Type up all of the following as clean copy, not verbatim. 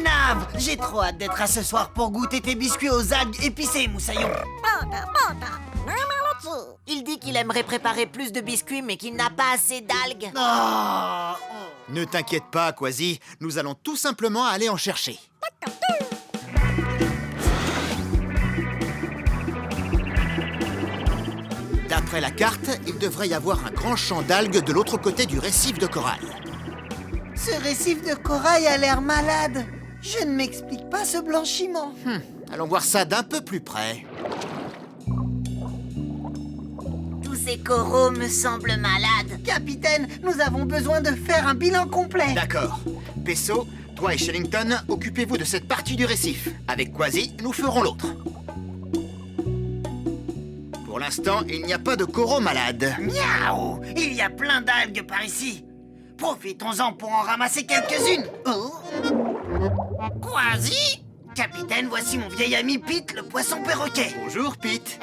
Nav, j'ai trop hâte d'être à ce soir pour goûter tes biscuits aux algues épicées, Moussaillon. Il dit qu'il aimerait préparer plus de biscuits, mais qu'il n'a pas assez d'algues. Ne t'inquiète pas, Quasi, nous allons tout simplement aller en chercher. D'après la carte, il devrait y avoir un grand champ d'algues de l'autre côté du récif de corail. Ce récif de corail a l'air malade. Je ne m'explique pas ce blanchiment. Allons voir ça d'un peu plus près. Tous ces coraux me semblent malades. Capitaine, nous avons besoin de faire un bilan complet. D'accord. Pesso, toi et Shellington, occupez-vous de cette partie du récif. Avec Quasi, nous ferons l'autre. Pour l'instant, il n'y a pas de coraux malades. Miaou! Il y a plein d'algues par ici. Profitons-en pour en ramasser quelques-unes. Quasi? Capitaine, voici mon vieil ami Pete, le poisson perroquet. Bonjour, Pete.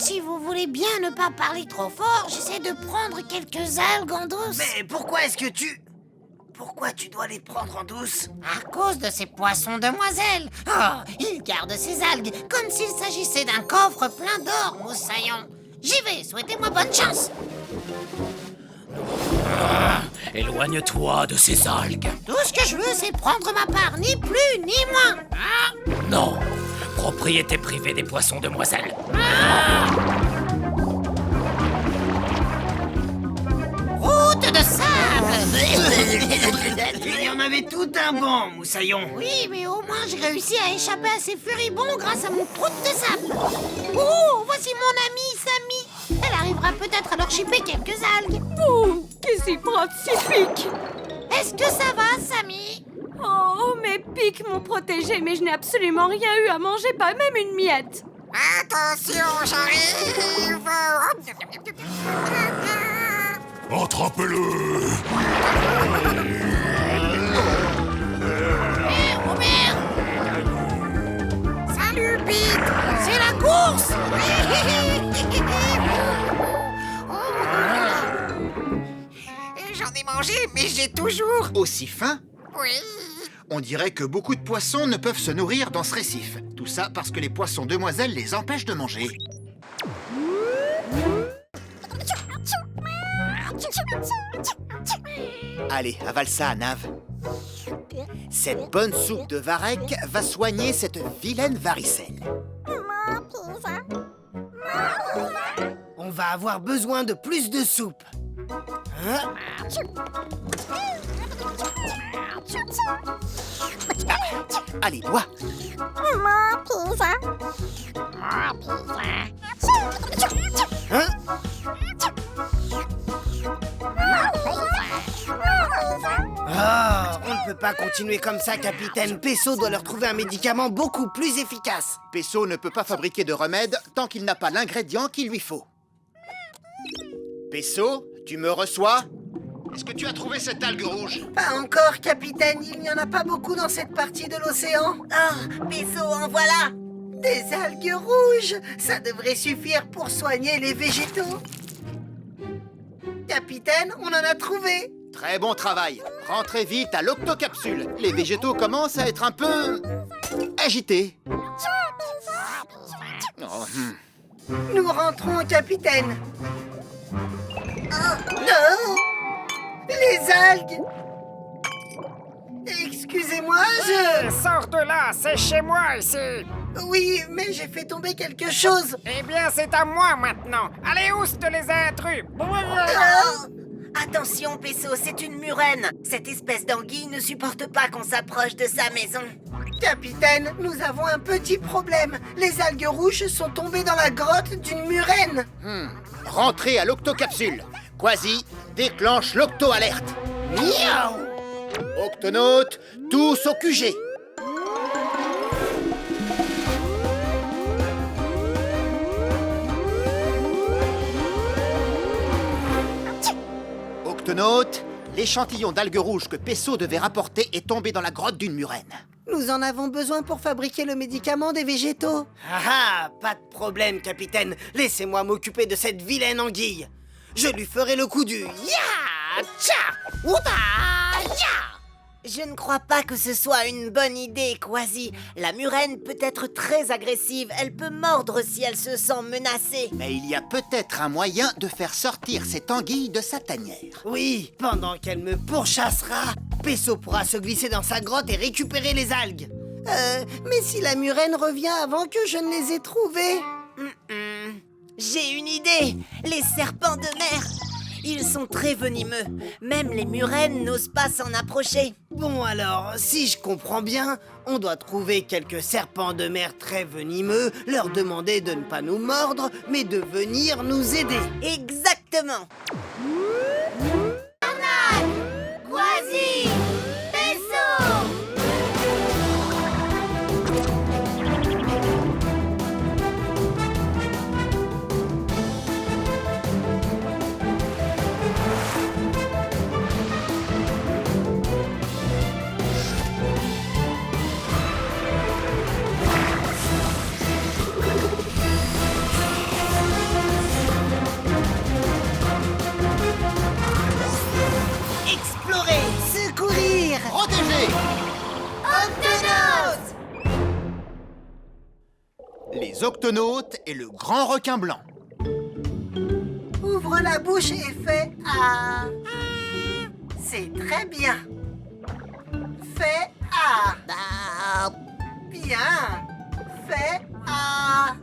Si vous voulez bien ne pas parler trop fort, j'essaie de prendre quelques algues en douce. Mais pourquoi est-ce que tu... Pourquoi tu dois les prendre en douce? À cause de ces poissons demoiselles. Oh, ils gardent ces algues comme s'il s'agissait d'un coffre plein d'or, Moussaillon. J'y vais, souhaitez-moi bonne chance. Éloigne-toi de ces algues. Tout ce que je veux, c'est prendre ma part, ni plus ni moins. Non, propriété privée des poissons demoiselles. Route de sable. Il y en avait tout un banc, Moussaillon. Oui, mais au moins j'ai réussi à échapper à ces furibonds grâce à mon prout de sable. Oh, voici mon amie Sammy. Elle arrivera peut-être à leur chipper quelques algues. Ouh, qu'est-ce qui pratique? Est-ce que ça va, Sammy? Oh, mes pics m'ont protégée, mais je n'ai absolument rien eu à manger, pas même une miette. Attention, j'arrive. Attrapez-le. Robert. Salut, Pete. C'est la course. J'en ai mangé, mais j'ai toujours... Aussi fin? Oui. On dirait que beaucoup de poissons ne peuvent se nourrir dans ce récif. Tout ça parce que les poissons demoiselles les empêchent de manger. Allez, avale ça, Nav. Cette bonne soupe de varech va soigner cette vilaine varicelle. On va avoir besoin de plus de soupe. Hein? Allez, bois. Hein? On ne peut pas continuer comme ça, capitaine. Pesso doit leur trouver un médicament beaucoup plus efficace. Pesso ne peut pas fabriquer de remède tant qu'il n'a pas l'ingrédient qu'il lui faut. Pesso, tu me reçois? Est-ce que tu as trouvé cette algue rouge? Pas encore, capitaine. Il n'y en a pas beaucoup dans cette partie de l'océan. Pesso, en voilà. Des algues rouges. Ça devrait suffire pour soigner les végétaux. Capitaine, on en a trouvé. Très bon travail. Rentrez vite à l'octocapsule. Les végétaux commencent à être un peu... agités. Nous rentrons, capitaine. Non! Les algues! Excusez-moi, Sors de là, c'est chez moi ici. Oui, mais j'ai fait tomber quelque chose. Eh bien, c'est à moi maintenant. Allez, ouste les intrus. Attention, Pesso, c'est une murène. Cette espèce d'anguille ne supporte pas qu'on s'approche de sa maison. Capitaine, nous avons un petit problème. Les algues rouges sont tombées dans la grotte d'une murène. Rentrez à l'octocapsule. Quasi, déclenche l'octo-alerte. Miaou! Octonautes, tous au QG. Octonautes, l'échantillon d'algues rouges que Pesso devait rapporter est tombé dans la grotte d'une murène. Nous en avons besoin pour fabriquer le médicament des végétaux. Ah, pas de problème, capitaine. Laissez-moi m'occuper de cette vilaine anguille. Je lui ferai le coup du ya, tcha, outa, ya. Je ne crois pas que ce soit une bonne idée, Kwasi. La murène peut être très agressive. Elle peut mordre si elle se sent menacée. Mais il y a peut-être un moyen de faire sortir cette anguille de sa tanière. Oui, pendant qu'elle me pourchassera, Peso pourra se glisser dans sa grotte et récupérer les algues. Mais si la murène revient avant que je ne les ai trouvées? J'ai une idée. Les serpents de mer. Ils sont très venimeux. Même les murènes n'osent pas s'en approcher. Bon alors, si je comprends bien, on doit trouver quelques serpents de mer très venimeux, leur demander de ne pas nous mordre, mais de venir nous aider. Exactement. Kwasi, Peso. Explorer, Secourir! Protégez! Octonos. Les octonautes et le grand requin blanc. Ouvre la bouche et fais A. C'est très bien. Fais A. Bien. Fais A.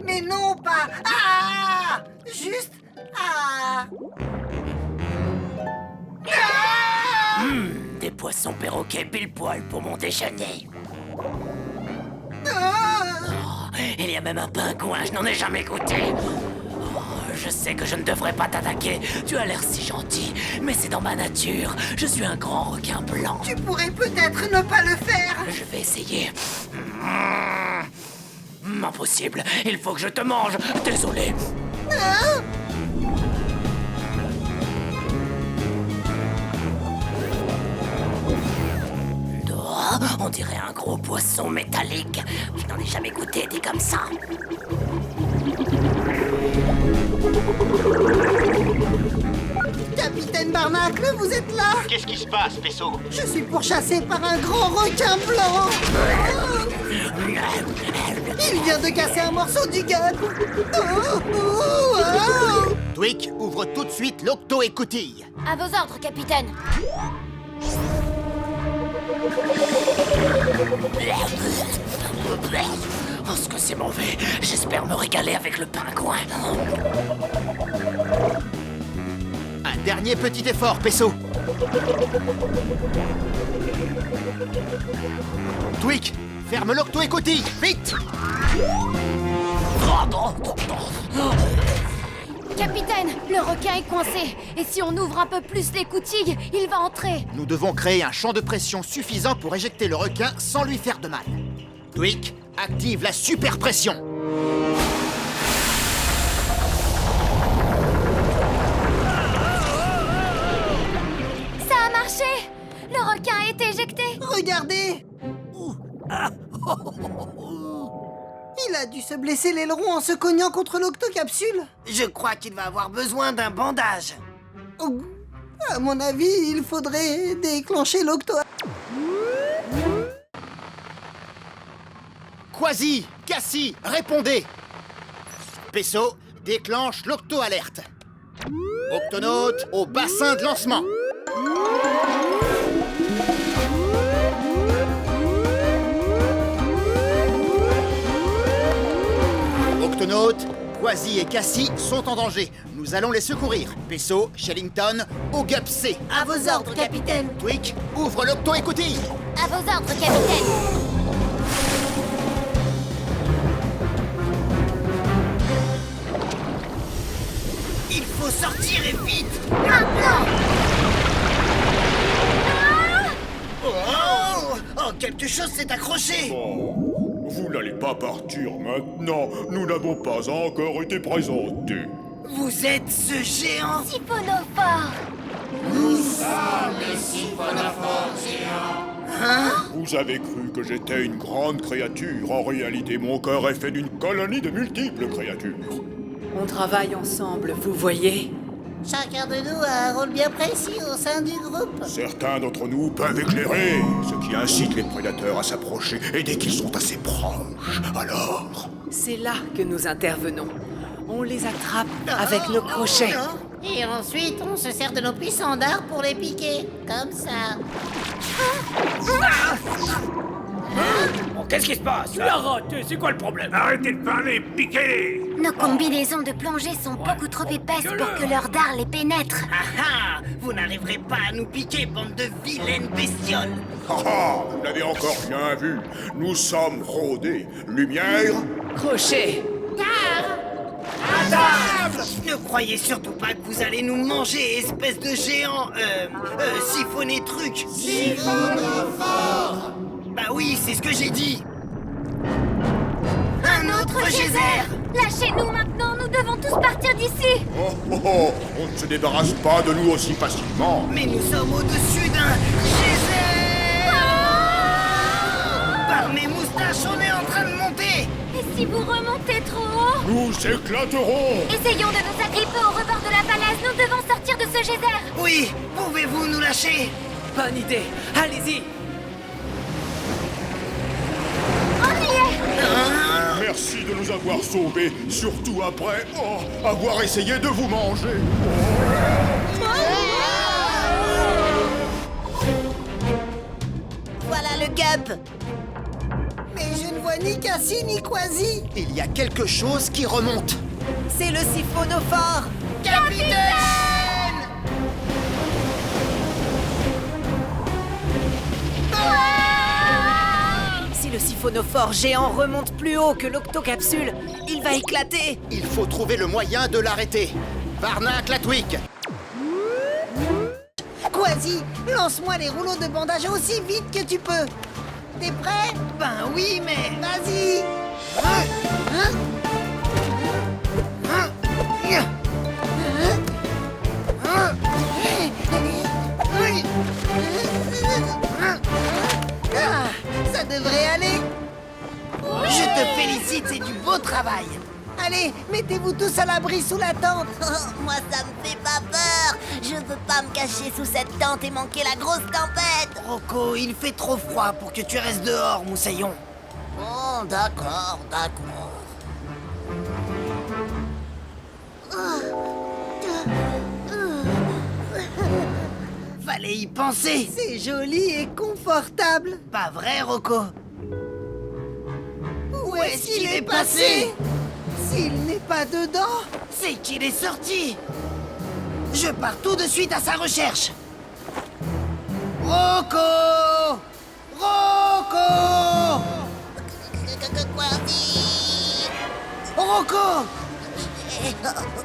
Mais non, pas A. Juste A. Des poissons perroquets pile poil pour mon déjeuner. Il y a même un pingouin, je n'en ai jamais goûté. Oh, je sais que je ne devrais pas t'attaquer. Tu as l'air si gentil, mais c'est dans ma nature. Je suis un grand requin blanc. Tu pourrais peut-être ne pas le faire. Je vais essayer. Impossible, il faut que je te mange. Désolé. On dirait un gros poisson métallique. Je n'en ai jamais goûté des comme ça. Capitaine Barnacle, vous êtes là? Qu'est-ce qui se passe, Peso? Je suis pourchassé par un grand requin blanc. Il vient de casser un morceau du gueule. Twig, ouvre tout de suite l'octo-écoutille. À vos ordres, capitaine. Oh, ce que c'est mauvais. J'espère me régaler avec le pingouin. Un dernier petit effort, Peso. Twig, ferme l'octo-écoutille, vite! Capitaine, le requin est coincé. Et si on ouvre un peu plus l'écoutille, il va entrer. Nous devons créer un champ de pression suffisant pour éjecter le requin sans lui faire de mal. Twig, active la super pression. Ça a marché. Le requin est éjecté. Regardez. Il a dû se blesser l'aileron en se cognant contre l'octocapsule. Je crois qu'il va avoir besoin d'un bandage. Oh, à mon avis, il faudrait déclencher l'octo... Kwasi, Cassie, répondez. Peso, déclenche l'octo-alerte. Octonaute au bassin de lancement. Octonautes, Kwasi et Cassie sont en danger. Nous allons les secourir. Peso, Shellington, au GUP C. À vos ordres, capitaine. Twig, ouvre l'octo-écoutille. À vos ordres, capitaine. Il faut sortir et vite. Oh, quelque chose s'est accroché. Vous n'allez pas partir maintenant. Nous n'avons pas encore été présentés. Vous êtes ce géant. Siphonophore. Vous avez cru que j'étais une grande créature. En réalité, mon cœur est fait d'une colonie de multiples créatures. On travaille ensemble, vous voyez? Chacun de nous a un rôle bien précis au sein du groupe. Certains d'entre nous peuvent éclairer, ce qui incite les prédateurs à s'approcher, et dès qu'ils sont assez proches, alors... C'est là que nous intervenons. On les attrape avec nos crochets. Et ensuite, on se sert de nos puissants dards pour les piquer. Comme ça. Bon, qu'est-ce qui se passe? Tu l'as raté, c'est quoi le problème? Arrêtez de parler, piquez-les! Nos combinaisons de plongée sont beaucoup trop épaisses pour que leur dard les pénètre. Ah ah! Vous n'arriverez pas à nous piquer, bande de vilaines bestioles! Ah ah! Vous n'avez encore rien vu. Nous sommes rodés. Lumière? Crochet. Ne croyez surtout pas que vous allez nous manger, espèce de géant, siphonné truc. Siphonophore. Bah oui, c'est ce que j'ai dit. Un autre geyser. Lâchez-nous maintenant, nous devons tous partir d'ici. Oh oh oh! On ne se débarrasse pas de nous aussi facilement. Mais nous sommes au-dessus d'un geyser. Par mes moustaches, on est en train de monter. Et si vous remontez trop haut? Nous éclaterons! Essayons de nous agripper au rebord de la falaise, nous devons sortir de ce geyser. Oui, pouvez-vous nous lâcher? Bonne idée. Allez-y. On y est. Merci de nous avoir sauvés, surtout après avoir essayé de vous manger. Voilà le gup. Mais je ne vois ni Cassie ni Quasi. Il y a quelque chose qui remonte. C'est le siphonophore. Si le siphonophore géant remonte plus haut que l'octocapsule, il va éclater. Il faut trouver le moyen de l'arrêter. Barnac Latwick. Quasi, lance-moi les rouleaux de bandage aussi vite que tu peux. T'es prêt? Ben oui, mais... Vas-y. Ah, ça devrait aller. Je te félicite, c'est du beau travail. Allez, mettez-vous tous à l'abri sous la tente. Moi, ça me fait pas peur. Je veux pas me cacher sous cette tente et manquer la grosse tempête. Rocco, il fait trop froid pour que tu restes dehors, Moussaillon. Bon, d'accord. Fallait y penser. C'est joli et confortable. Pas vrai, Rocco? Où est-ce qu'il est passé? S'il n'est pas dedans. C'est qu'il est sorti. Je pars tout de suite à sa recherche. Rocco! Rocco! Rocco! J'ai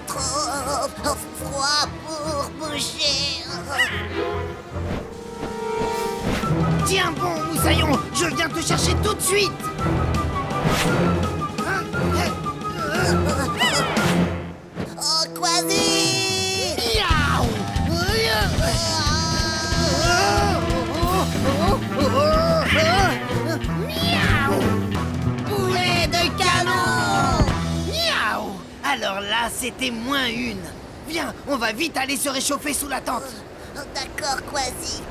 trop froid pour bouger. Tiens bon, Moussaillon, je viens te chercher tout de suite. Oh, Quasi! Miaou! Miaou! Boulet de canon! Miaou! Alors là, c'était moins une. Viens, on va vite aller se réchauffer sous la tente. D'accord, Quasi.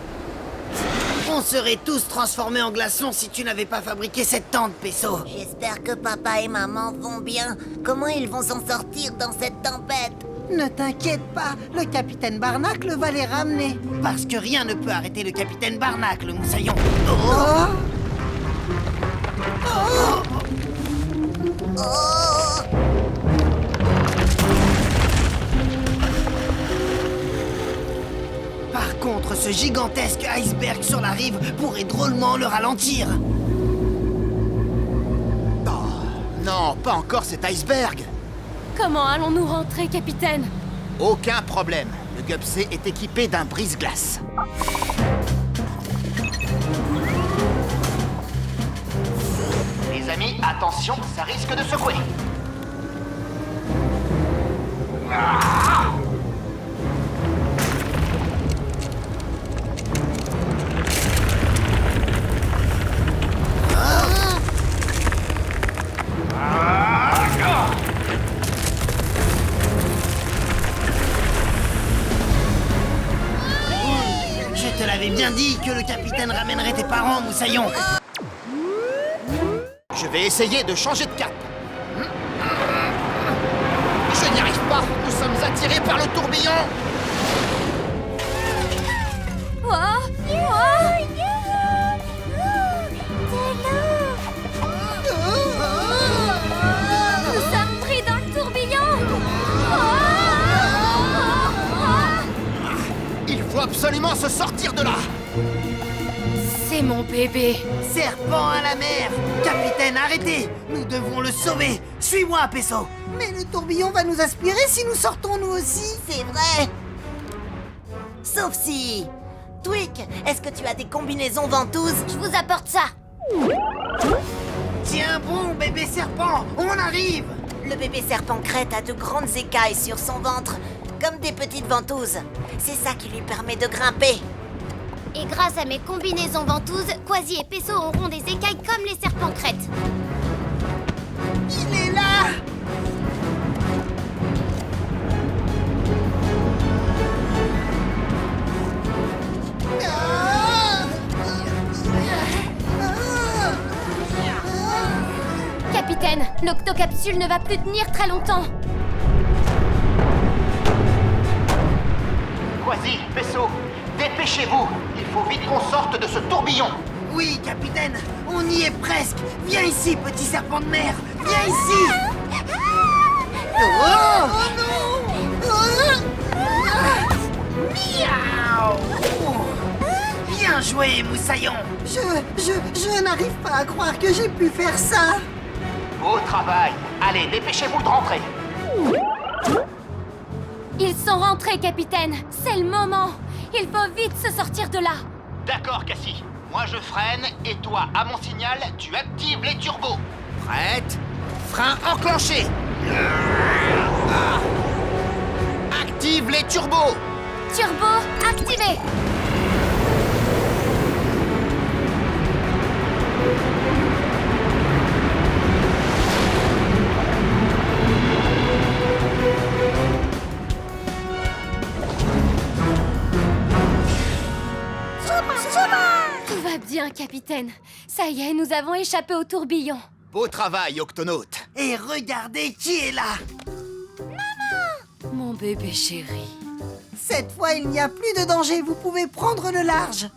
On serait tous transformés en glaçons si tu n'avais pas fabriqué cette tente, Pesso. J'espère que papa et maman vont bien. Comment ils vont s'en sortir dans cette tempête? Ne t'inquiète pas, le capitaine Barnacle va les ramener. Parce que rien ne peut arrêter le capitaine Barnacle, Moussaillon. Oh. Par contre, ce gigantesque iceberg sur la rive pourrait drôlement le ralentir. Non, pas encore cet iceberg. Comment allons-nous rentrer, capitaine? Aucun problème. Le Gupsy est équipé d'un brise-glace. Les amis, attention, ça risque de secouer. dit que le capitaine ramènerait tes parents, Moussaillon. Je vais essayer de changer de cap. Je n'y arrive pas. Nous sommes attirés par le tourbillon. Nous sommes pris dans le tourbillon. Il faut absolument se sortir de là. C'est mon bébé. Serpent à la mer. Capitaine, arrêtez. Nous devons le sauver. Suis-moi, Peso. Mais le tourbillon va nous aspirer si nous sortons nous aussi. C'est vrai. Sauf si... Tweak, est-ce que tu as des combinaisons ventouses? Je vous apporte ça. Tiens bon, bébé serpent, on arrive. Le bébé serpent crête a de grandes écailles sur son ventre, comme des petites ventouses. C'est ça qui lui permet de grimper. Et grâce à mes combinaisons ventouses, Quasi et Peso auront des écailles comme les serpents crêtes. Il est là. Capitaine, l'octocapsule ne va plus tenir très longtemps. Quasi, Peso, dépêchez-vous. Il faut vite qu'on sorte de ce tourbillon. Oui, capitaine, on y est presque. Viens ici, petit serpent de mer. Viens ici. Oh non. Miaou. Bien joué, Moussaillon. Je n'arrive pas à croire que j'ai pu faire ça. Beau travail. Allez, dépêchez-vous de rentrer. Ils sont rentrés, capitaine. C'est le moment. Il faut vite se sortir de là. D'accord, Cassie. Moi, je freine et toi, à mon signal, tu actives les turbos. Prête? Frein enclenché. Active les turbos. Turbo activé. Tout va bien, capitaine. Ça y est, nous avons échappé au tourbillon. Beau travail, Octonaute. Et regardez qui est là. Mon bébé chéri. Cette fois, il n'y a plus de danger. Vous pouvez prendre le large.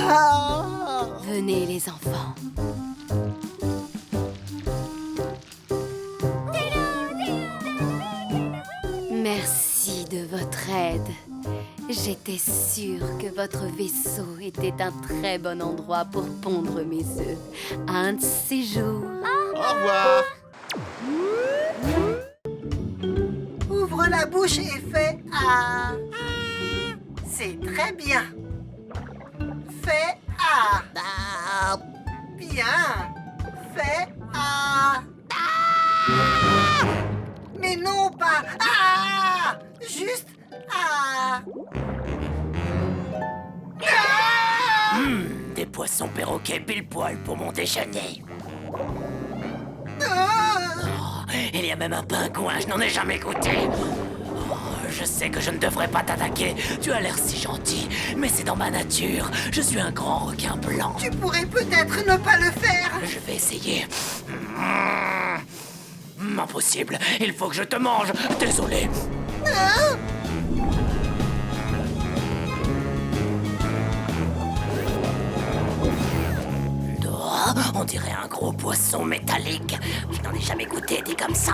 Ah. Venez, les enfants. Merci de votre aide. J'étais sûre que votre vaisseau était un très bon endroit pour pondre mes œufs. Un de ces jours. Au revoir. Ouvre la bouche et fais A. C'est très bien. Fais A. Bien. Fais A. Mais non, pas A. Juste A. Des poissons perroquets pile poil pour mon déjeuner. Il y a même un pingouin, je n'en ai jamais goûté. Oh, je sais que je ne devrais pas t'attaquer. Tu as l'air si gentil, mais c'est dans ma nature. Je suis un grand requin blanc. Tu pourrais peut-être ne pas le faire. Je vais essayer. Impossible, il faut que je te mange. Désolé. On dirait un gros poisson métallique. Je n'en ai jamais goûté dit comme ça.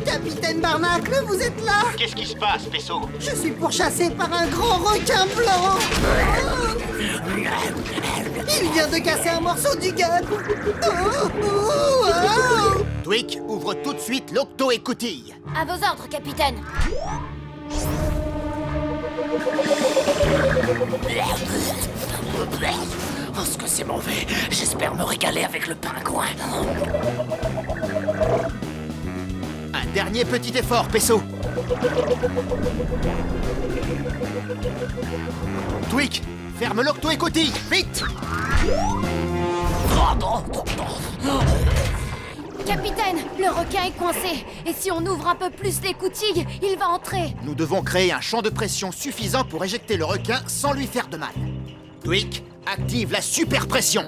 Capitaine Barnacle, vous êtes là? Qu'est-ce qui se passe, Peso? Je suis pourchassé par un grand requin blanc. Il vient de casser un morceau du guêpe. Tweak, ouvre tout de suite l'octo-écoutille. À vos ordres, capitaine. Oh, ce que c'est mauvais. J'espère me régaler avec le pingouin. Un dernier petit effort, Peso. Tweak, ferme l'octo-écoutille, vite. Capitaine, le requin est coincé. Et si on ouvre un peu plus l'écoutille, il va entrer. Nous devons créer un champ de pression suffisant pour éjecter le requin sans lui faire de mal. Tweak, active la super pression.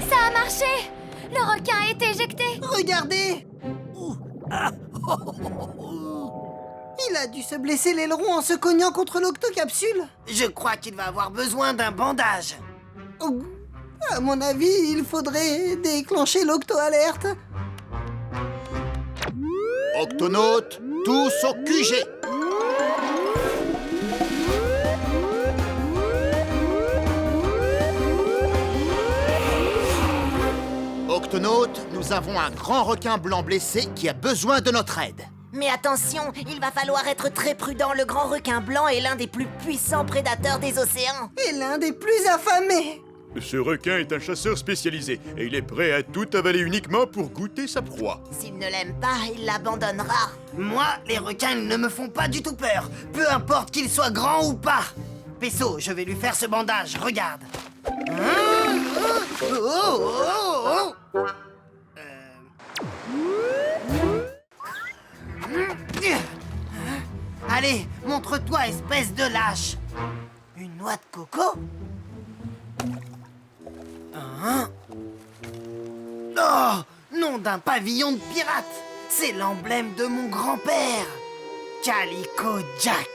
Ça a marché. Le requin a été éjecté. Regardez! Il a dû se blesser l'aileron en se cognant contre l'octocapsule. Je crois qu'il va avoir besoin d'un bandage. Oh, à mon avis, il faudrait déclencher l'octo-alerte. Octonautes, tous au QG. Octonautes, nous avons un grand requin blanc blessé qui a besoin de notre aide. Mais attention, il va falloir être très prudent. Le grand requin blanc est l'un des plus puissants prédateurs des océans. Et l'un des plus affamés. Ce requin est un chasseur spécialisé et il est prêt à tout avaler uniquement pour goûter sa proie. S'il ne l'aime pas, il l'abandonnera. Moi, les requins ne me font pas du tout peur. Peu importe qu'ils soient grands ou pas. Peso, je vais lui faire ce bandage, regarde. Allez, montre-toi, espèce de lâche. Une noix de coco? Hein? Oh, nom d'un pavillon de pirate. C'est l'emblème de mon grand-père, Calico Jack.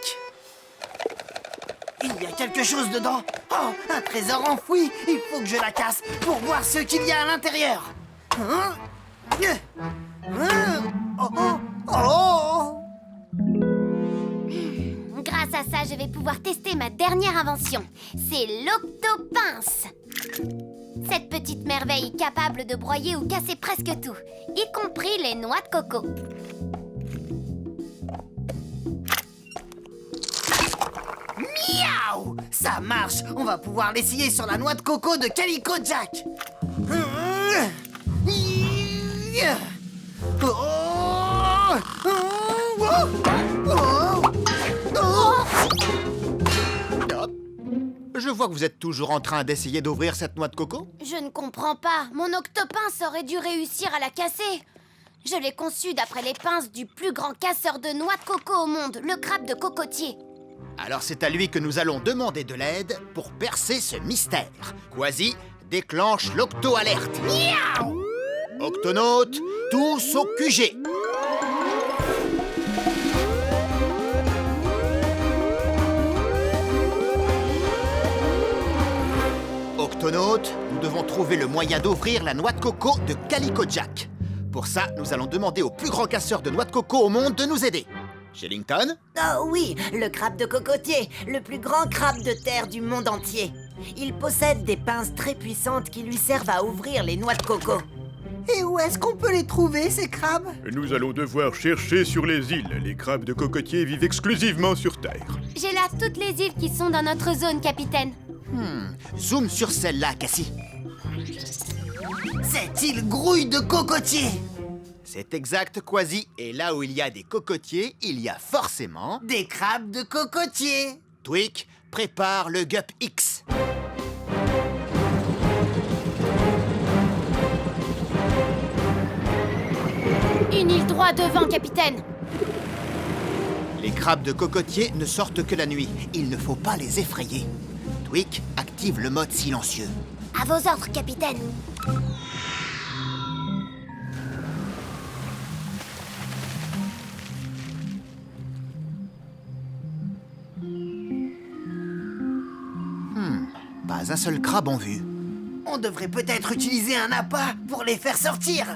Il y a quelque chose dedans. Oh, un trésor enfoui. Il faut que je la casse pour voir ce qu'il y a à l'intérieur. Hein? Oh, oh, oh. Grâce à ça, je vais pouvoir tester ma dernière invention. C'est l'octopince. Cette petite merveille capable de broyer ou casser presque tout, y compris les noix de coco. Miaou! Ça marche. On va pouvoir l'essayer sur la noix de coco de Calico Jack. Je vois que vous êtes toujours en train d'essayer d'ouvrir cette noix de coco. Je ne comprends pas. Mon octopince aurait dû réussir à la casser. Je l'ai conçu d'après les pinces du plus grand casseur de noix de coco au monde, le crabe de cocotier. Alors c'est à lui que nous allons demander de l'aide pour percer ce mystère. Quasi, déclenche l'octo-alerte. Miaou! Octonautes, tous au QG. Octonautes, nous devons trouver le moyen d'ouvrir la noix de coco de Calico Jack. Pour ça, nous allons demander au plus grand casseur de noix de coco au monde de nous aider. Shellington? Oh oui, le crabe de cocotier, le plus grand crabe de terre du monde entier. Il possède des pinces très puissantes qui lui servent à ouvrir les noix de coco. Et où est-ce qu'on peut les trouver, ces crabes? Nous allons devoir chercher sur les îles. Les crabes de cocotier vivent exclusivement sur Terre. J'ai là toutes les îles qui sont dans notre zone, capitaine. Zoom sur celle-là, Cassie. Cette île grouille de cocotiers. C'est exact, Quasi. Et là où il y a des cocotiers, il y a forcément... Des crabes de cocotiers. Tweak, prépare le Gup X. Une île droit devant, capitaine. Les crabes de cocotier ne sortent que la nuit. Il ne faut pas les effrayer. Tweak, active le mode silencieux. À vos ordres, capitaine. Pas un seul crabe en vue. On devrait peut-être utiliser un appât pour les faire sortir.